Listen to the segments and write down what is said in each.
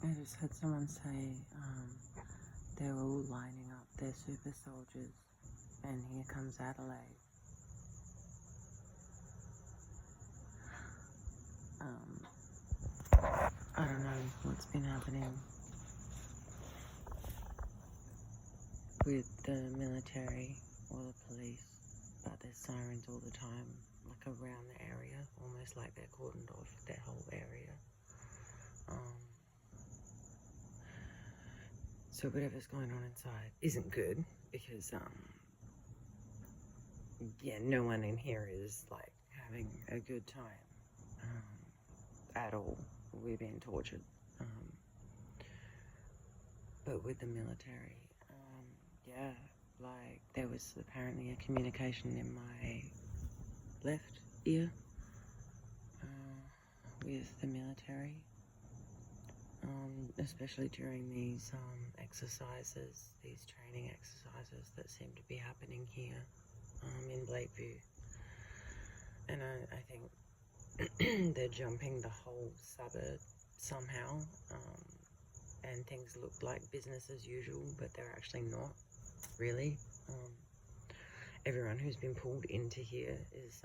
I just had someone say they're all lining up their super soldiers, and here comes Adelaide. I don't know what's been happening with the military or the police, but there's sirens all the time, like around the area, almost like they're cordoned off their whole area. So whatever's going on inside isn't good because, no one in here is like having a good time at all. We're being tortured. But with the military, like there was apparently a communication in my left ear with the military, especially during these exercises, these training exercises that seem to be happening here in Blakeview. And I think they're jumping the whole suburb somehow, and things look like business as usual, but they're actually not really. Everyone who's been pulled into here is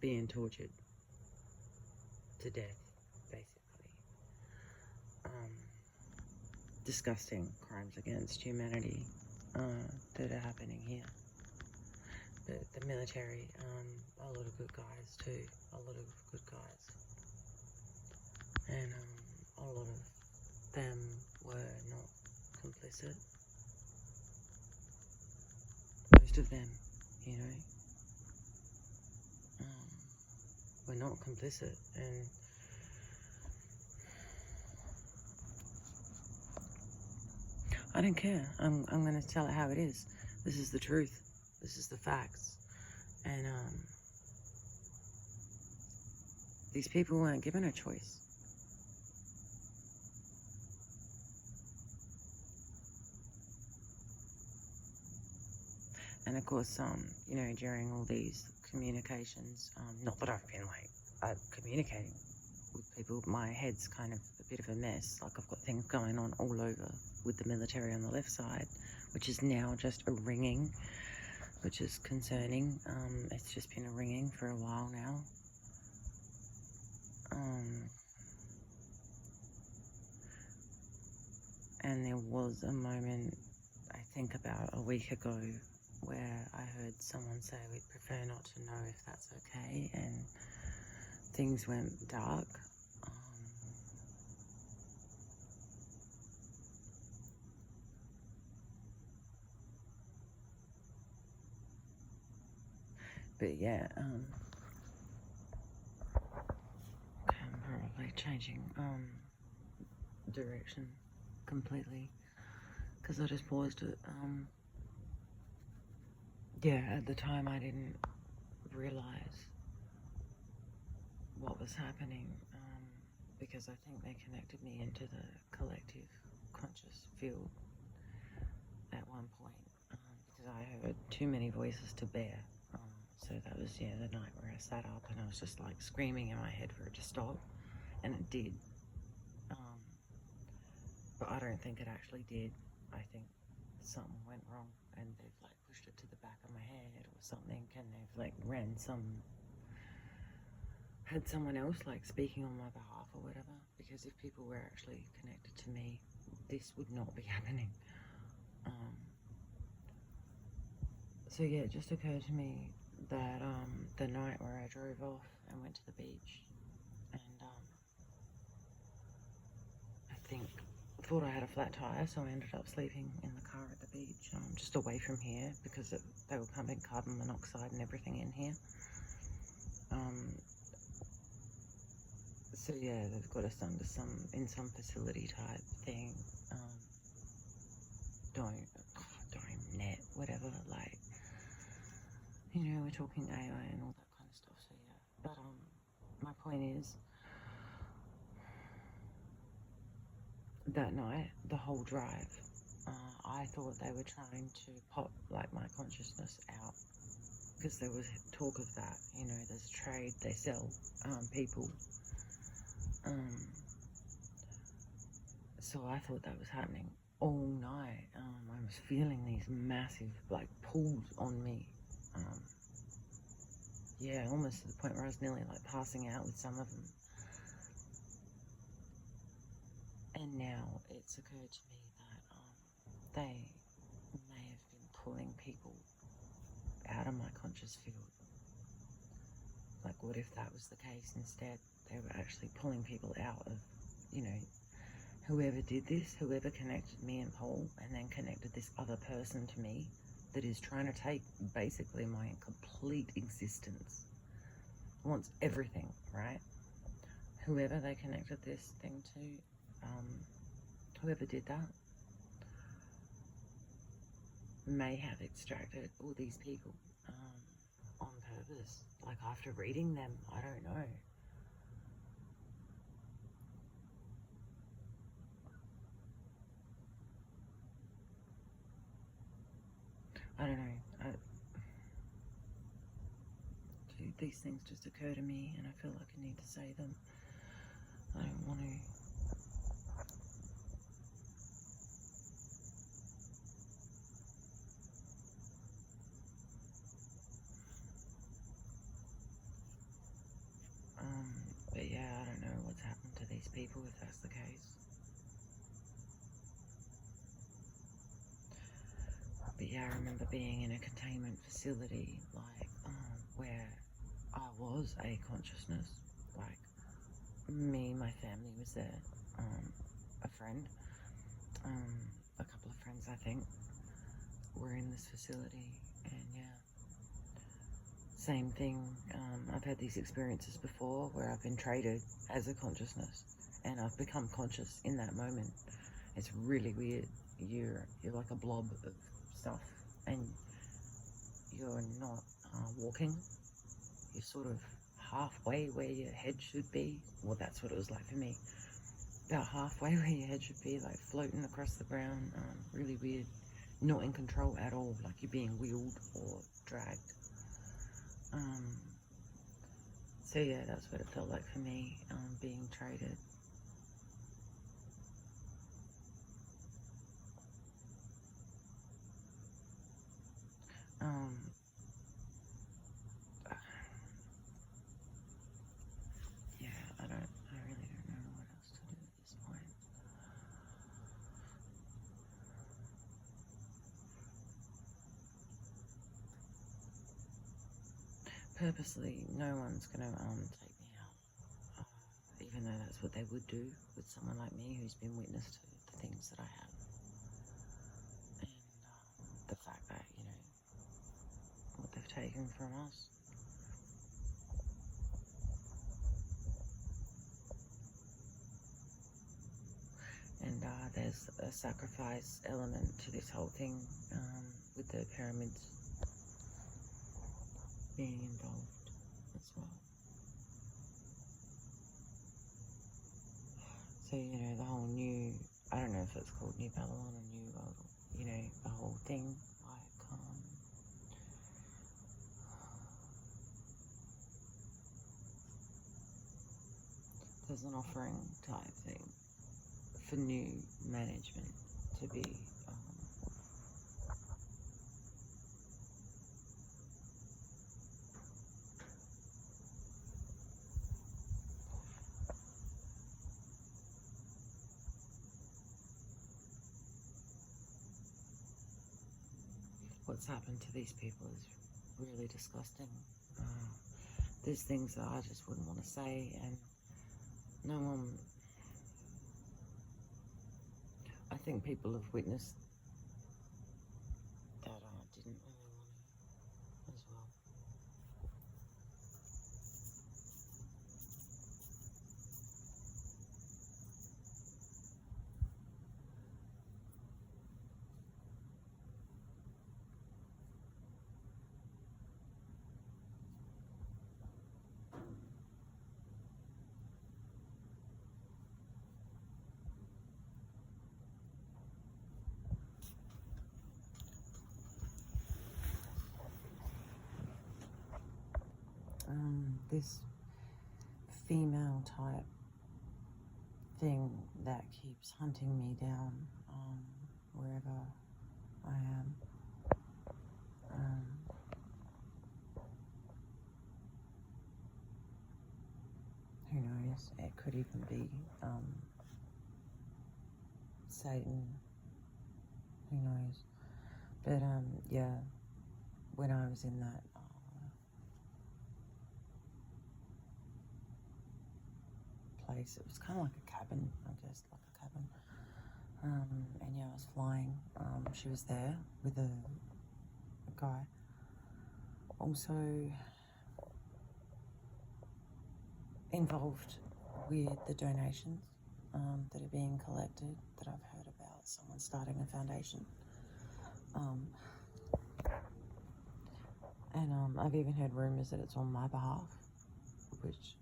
being tortured to death, basically. Disgusting crimes against humanity that are happening here. The military, a lot of good guys too, a lot of good guys. And a lot of them were not complicit. Most of them, were not complicit, and I don't care. I'm going to tell it how it is. This is the truth. This is the facts. And these people weren't given a choice. And of course, during all these communications, not that I've been communicating with people, my head's kind of a bit of a mess. Like I've got things going on all over with the military on the left side, which is now just a ringing, which is concerning. It's just been a ringing for a while now. And there was a moment, I think about a week ago, where I heard someone say we'd prefer not to know if that's okay, and things went dark. But yeah, I'm probably changing direction completely, because I just paused it. At the time I didn't realize what was happening, because I think they connected me into the collective conscious field at one point, because I heard too many voices to bear. So that was, the night where I sat up and I was just like screaming in my head for it to stop, and it did. But I don't think it actually did. I think something went wrong and they've like pushed it to the back of my head or something, and they've like had someone else like speaking on my behalf or whatever, because if people were actually connected to me, this would not be happening. So yeah, it just occurred to me that the night where I drove off and went to the beach, and I thought I had a flat tire, so I ended up sleeping in the car at the beach, just away from here, because they were pumping carbon monoxide and everything in here. So yeah, they've got us under in some facility type thing, dome net, whatever, like, we're talking AI and all that kind of stuff. So yeah, but my point is, that night, the whole drive, I thought they were trying to pop like my consciousness out, because there was talk of that. There's trade, they sell people So I thought that was happening all night. I was feeling these massive, like, pulls on me. Yeah, almost to the point where I was nearly, like, passing out with some of them. And now it's occurred to me that they may have been pulling people out of my conscious field. Like, what if that was the case instead? They were actually pulling people out of, you know, whoever did this, whoever connected me and Paul, and then connected this other person to me that is trying to take basically my complete existence. Wants everything, right? Whoever they connected this thing to, whoever did that, may have extracted all these people on purpose. Like, after reading them, I don't know. I don't know. These things just occur to me, and I feel like I need to say them. I don't want to. But yeah, I don't know what's happened to these people if that's the case. But yeah, I remember being in a containment facility, like, where I was a consciousness. Like, me, my family was there, a friend, a couple of friends, I think, were in this facility, and yeah, same thing. I've had these experiences before where I've been traded as a consciousness, and I've become conscious in that moment. It's really weird. You're like a blob of stuff, and you're not walking. You're sort of halfway where your head should be. Well, that's what it was like for me. About halfway where your head should be, like floating across the ground. Really weird. Not in control at all, like you're being wheeled or dragged. So yeah, that's what it felt like for me, being traded. Yeah, I really don't know what else to do at this point. Purposely, no one's gonna take me out, even though that's what they would do with someone like me who's been witness to the things that I have, and the fact that, you know, what they've taken from us. And there's a sacrifice element to this whole thing, with the pyramids being involved as well. So, you know, the whole new, I don't know if it's called New Babylon or New World, you know, the whole thing, like, there's an offering type thing for new management to be what's happened to these people is really disgusting. There's things that I just wouldn't want to say, and no one, I think people have witnessed that I didn't really want to as well. This female type thing that keeps hunting me down wherever I am. Who knows? It could even be Satan. Who knows? But yeah, when I was in that place, it was kind of like a cabin, I guess, like a cabin. And yeah, I was flying. She was there with a guy. Also involved with the donations that are being collected, that I've heard about someone starting a foundation. And I've even heard rumours that it's on my behalf, which,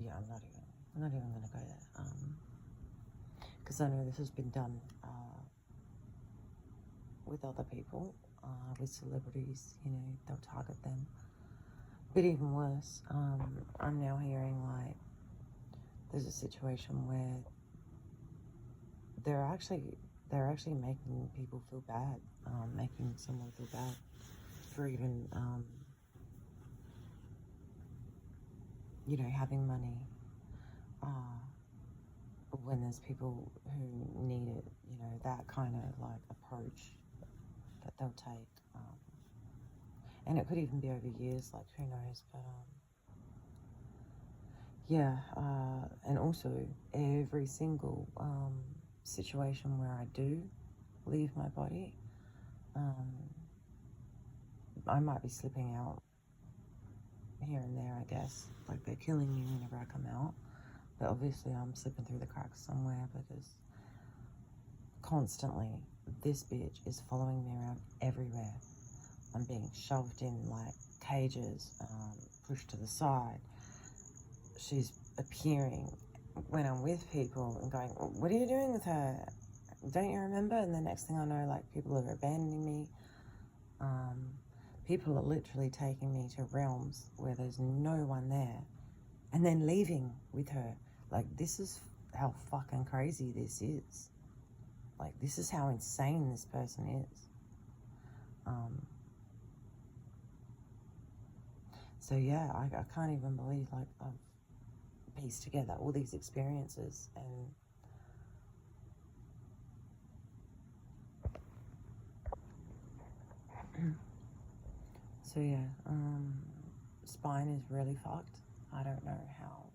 yeah, I'm not even going to go there, because I know this has been done with other people, with celebrities, you know, they'll target them. But even worse, I'm now hearing like there's a situation where they're actually making people feel bad, making someone feel bad for even, you know, having money when there's people who need it, you know, that kind of like approach that they'll take. And it could even be over years, like who knows, but yeah, and also every single situation where I do leave my body, I might be slipping out here and there, I guess. Like they're killing me whenever I come out, but obviously I'm slipping through the cracks somewhere, because constantly this bitch is following me around everywhere. I'm being shoved in like cages, pushed to the side. She's appearing when I'm with people and going, what are you doing with her? Don't you remember? And the next thing I know, like, people are abandoning me. People are literally taking me to realms where there's no one there and then leaving with her. Like, this is how fucking crazy this is. Like, this is how insane this person is. So yeah, I can't even believe, like, I've pieced together all these experiences, and so yeah, spine is really fucked. I don't know how,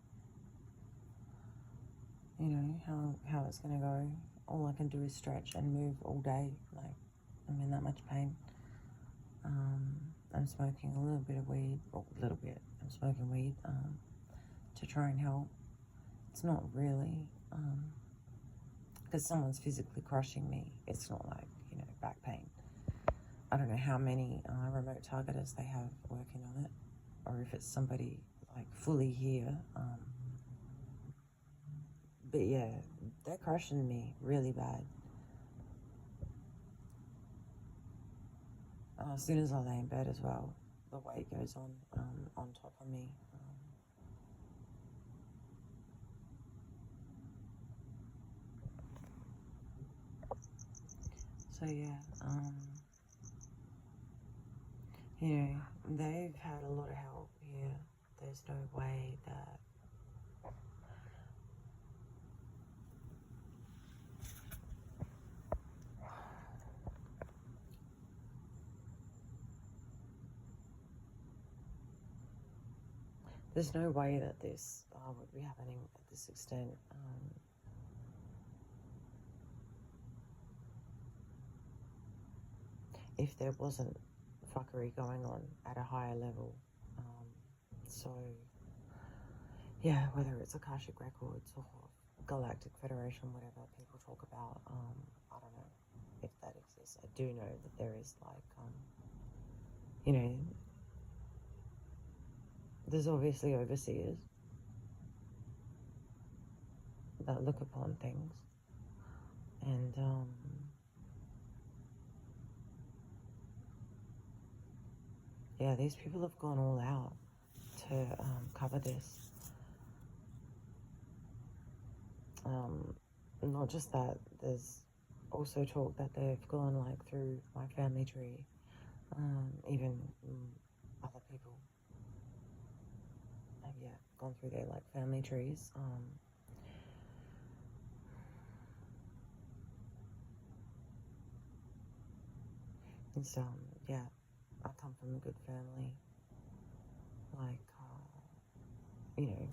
you know, how it's gonna go. All I can do is stretch and move all day. Like, I'm in that much pain. I'm smoking a little bit of weed, or a little bit. I'm smoking weed to try and help. It's not really, because someone's physically crushing me. It's not like, you know, back pain. I don't know how many remote targeters they have working on it, or if it's somebody like fully here. But yeah, they're crushing me really bad. As soon as I lay in bed as well, the weight goes on top of me. So yeah, you know, they've had a lot of help here. There's no way that there's no way that this would be happening at this extent. If there wasn't fuckery going on at a higher level. So yeah, whether it's Akashic Records or Galactic Federation, whatever people talk about, I don't know if that exists. I do know that there is, like, you know, there's obviously overseers that look upon things, and yeah, these people have gone all out to cover this. Not just that, there's also talk that they've gone like through my family tree. Even other people have gone through their like family trees. And so I come from a good family, like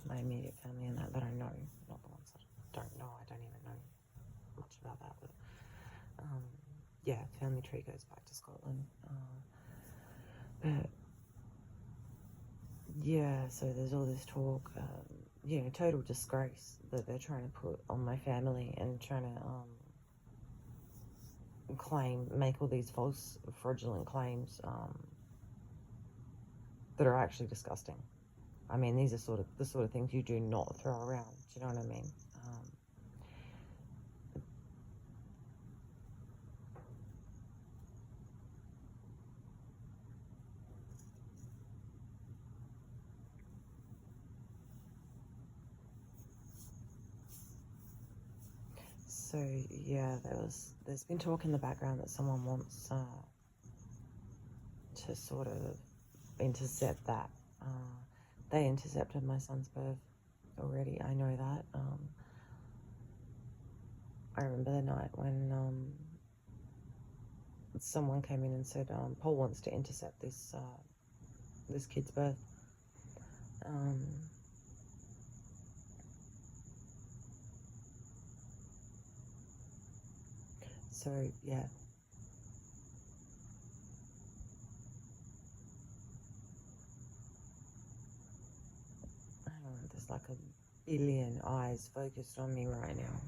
my immediate family and that I know, not the ones that I don't know. I don't even know much about that, but family tree goes back to Scotland. But so there's all this talk, total disgrace that they're trying to put on my family and trying to make all these false, fraudulent claims that are actually disgusting. I mean, these are the sort of things you do not throw around. Do you know what I mean? So there's been talk in the background that someone wants to sort of intercept that. They intercepted my son's birth already. I know that. I remember the night when someone came in and said, Paul wants to intercept this kid's birth. So there's like a billion eyes focused on me right now.